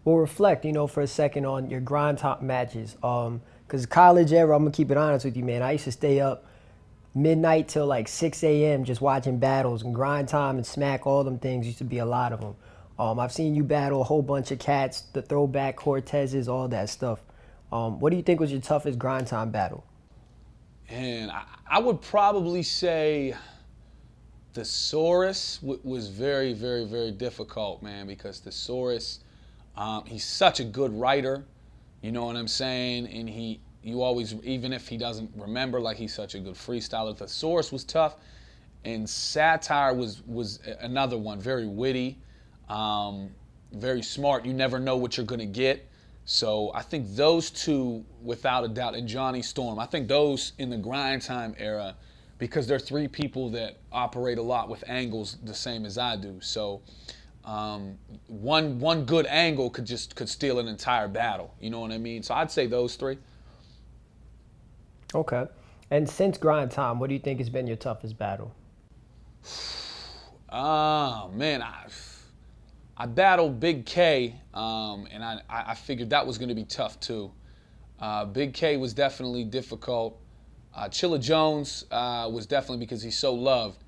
We'll reflect, for a second on your grind top matches. Cause college era, I'm gonna keep it honest with you, man. I used to stay up midnight till like 6 a.m. just watching battles, and grind time and smack, all them things used to be a lot of them. I've seen you battle a whole bunch of cats, the throwback Cortezes, all that stuff. What do you think was your toughest grind time battle? And I would probably say Thesaurus was very, very, very difficult, man, because Thesaurus, he's such a good writer, you know what I'm saying? And you always, even if he doesn't remember, like he's such a good freestyler. Thesaurus was tough, and Satire was another one, very witty, very smart. You never know what you're gonna get. So I think those two, without a doubt, and Johnny Storm, I think those in the grind time era, because they're three people that operate a lot with angles the same as I do. So one good angle could steal an entire battle. You know what I mean? So I'd say those three. Okay. And since grind time, what do you think has been your toughest battle? Oh man, I battled Big K, and I figured that was going to be tough too. Big K was definitely difficult. Chilla Jones was definitely because he's so loved,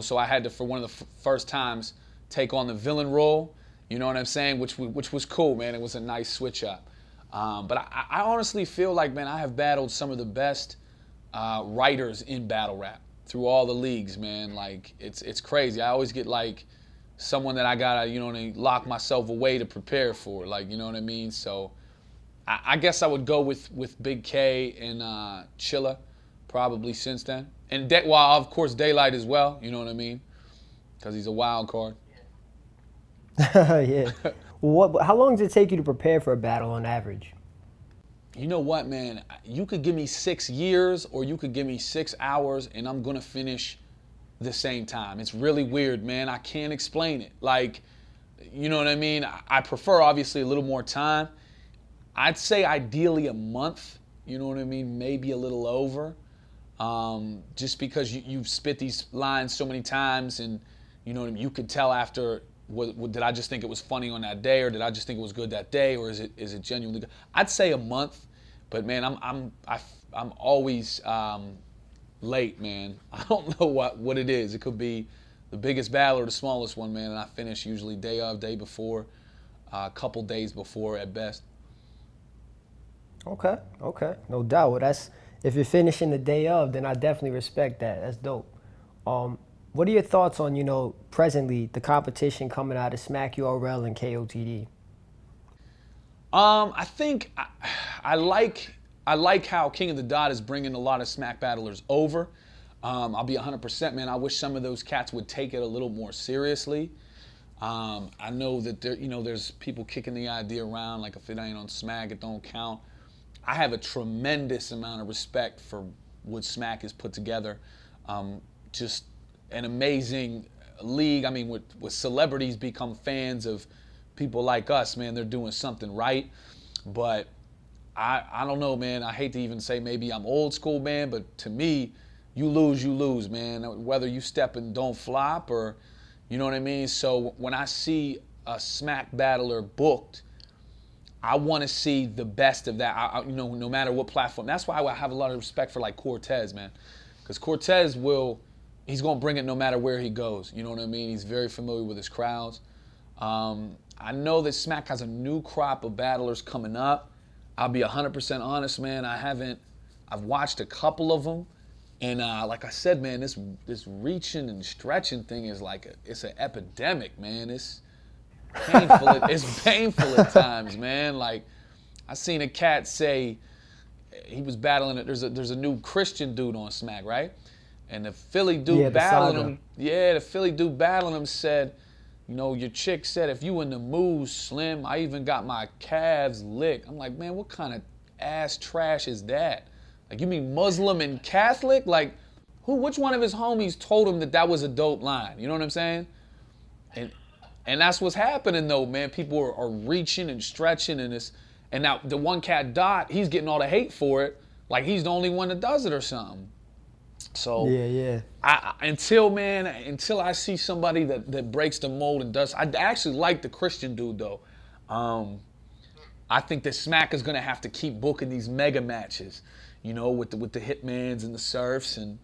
so I had to, for one of the first times, take on the villain role, you know what I'm saying, which was cool, man. It was a nice switch up. But I honestly feel like, man, I have battled some of the best writers in battle rap through all the leagues, man. Like, it's crazy. I always get like someone that I gotta, lock myself away to prepare for, like, you know what I mean? So I guess I would go with Big K and Chilla, probably since then. And well, of course, Daylight as well, you know what I mean? Because he's a wild card. Yeah. How long does it take you to prepare for a battle on average? You know what, man? You could give me 6 years or you could give me 6 hours and I'm gonna finish the same time. It's really weird, man. I can't explain it. Like, you know what I mean? I prefer obviously a little more time. I'd say ideally a month, you know what I mean? Maybe a little over. Just because you've spit these lines so many times and you know what I mean? You could tell after, did I just think it was funny on that day, or did I just think it was good that day, or is it genuinely good? I'd say a month, but man, I'm always late, man. I don't know what it is. It could be the biggest battle or the smallest one, man, and I finish usually day of, day before, a couple days before at best. Okay, no doubt. Well, if you're finishing the day of, then I definitely respect that. That's dope. What are your thoughts on, presently the competition coming out of Smack URL and KOTD? I think I like how King of the Dot is bringing a lot of Smack battlers over. I'll be 100%, man. I wish some of those cats would take it a little more seriously. I know that there's people kicking the idea around like if it ain't on Smack, it don't count. I have a tremendous amount of respect for what Smack has put together. Just an amazing league. I mean, with celebrities become fans of people like us, man, they're doing something right. But I don't know, man. I hate to even say maybe I'm old school, man, but to me, you lose, man. Whether you step and don't flop or, you know what I mean? So when I see a Smack battler booked, I want to see the best of that, no matter what platform. That's why I have a lot of respect for like Cortez, man. Because Cortez he's going to bring it no matter where he goes. You know what I mean? He's very familiar with his crowds. I know that Smack has a new crop of battlers coming up. I'll be 100% honest, man. I've watched a couple of them. And like I said, man, this reaching and stretching thing is it's an epidemic, man. It's painful. It's painful at times, man. Like, I seen a cat say he was battling it. There's a new Christian dude on Smack, right? And the Philly dude battling him, said, your chick said, if you in the mood, Slim, I even got my calves licked. I'm like, man, what kind of ass trash is that? Like, you mean Muslim and Catholic? Like, which one of his homies told him that was a dope line? You know what I'm saying? And that's what's happening though, man. People are reaching and stretching and now the one cat Dot, he's getting all the hate for it, like he's the only one that does it or something. So yeah. Until I see somebody that breaks the mold and does, I actually like the Christian dude though. I think that Smack is gonna have to keep booking these mega matches, with the Hitmans and the Surfs and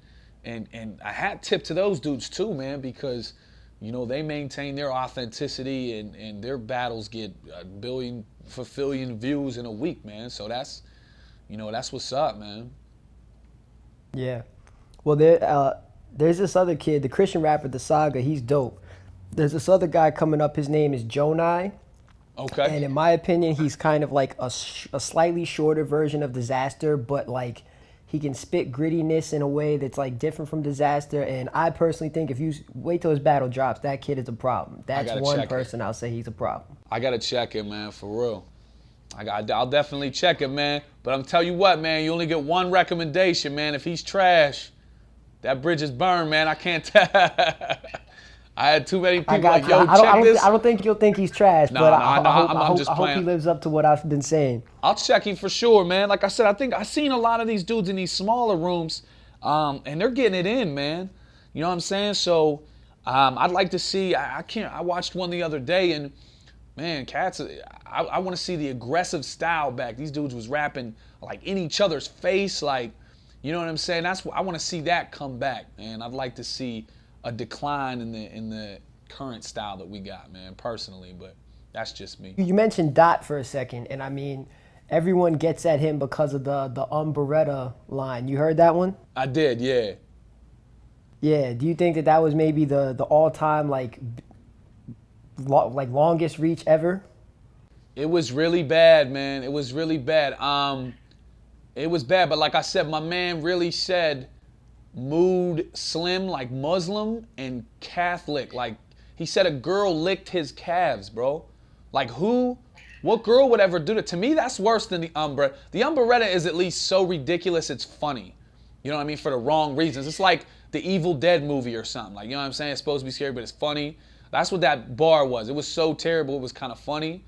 a hat tip to those dudes too, man, because they maintain their authenticity and their battles get a billion views in a week, man. So that's what's up, man. Yeah. Well, there's this other kid, the Christian rapper, The Saga. He's dope. There's this other guy coming up. His name is Jonai. Okay. And in my opinion, he's kind of like a slightly shorter version of Disaster, but like he can spit grittiness in a way that's like different from Disaster. And I personally think if you wait till his battle drops, that kid is a problem. That's one person I'll say he's a problem. I gotta check it, man, for real. I'll definitely check it, man. But I'm tell you what, man, you only get one recommendation, man. If he's trash, that bridge is burned, man. I can't tell. I had too many people like, yo, check this. I don't think you'll think he's trash, but I hope he lives up to what I've been saying. I'll check him for sure, man. Like I said, I think I've seen a lot of these dudes in these smaller rooms, and they're getting it in, man. You know what I'm saying? So I'd like to see. I watched one the other day, and man, cats. I want to see the aggressive style back. These dudes was rapping like in each other's face, like, you know what I'm saying? That's what I want to see that come back, man. I'd like to see a decline in the current style that we got, man, personally, but that's just me. You mentioned Dot for a second, and I mean, everyone gets at him because of the Umberetta line. You heard that one? I did, yeah. Yeah. Do you think that was maybe the all-time longest reach ever? It was really bad, man. It was really bad. It was bad, but like I said, my man really said mood slim, like Muslim and Catholic. Like he said a girl licked his calves, bro. Like what girl would ever do that? To me, that's worse than the Umberetta. The Umberetta is at least so ridiculous it's funny. You know what I mean? For the wrong reasons. It's like the Evil Dead movie or something. Like, you know what I'm saying? It's supposed to be scary, but it's funny. That's what that bar was. It was so terrible, it was kind of funny.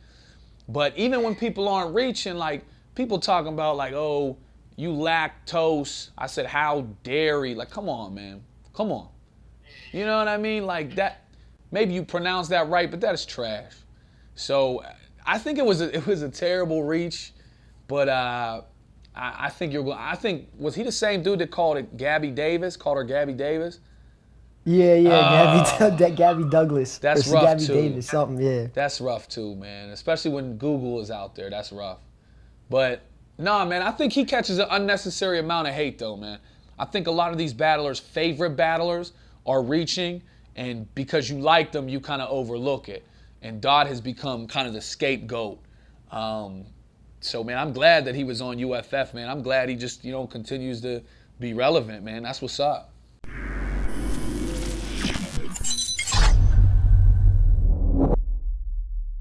But even when people aren't reaching, like, people talking about, like, oh, you lactose. I said, how dairy? Like, come on, man. Come on. You know what I mean? Like, that, maybe you pronounce that right, but that is trash. So I think it was a terrible reach, but I think was he the same dude that called her Gabby Davis? Yeah, Gabby Douglas. That's rough Gabby too. Davis, something, yeah. That's rough too, man. Especially when Google is out there. That's rough. But nah, man, I think he catches an unnecessary amount of hate though, man. I think a lot of these battlers' favorite battlers are reaching, and because you like them, you kind of overlook it. And Dot has become kind of the scapegoat. So, man, I'm glad that he was on UFF, man. I'm glad he just, continues to be relevant, man. That's what's up.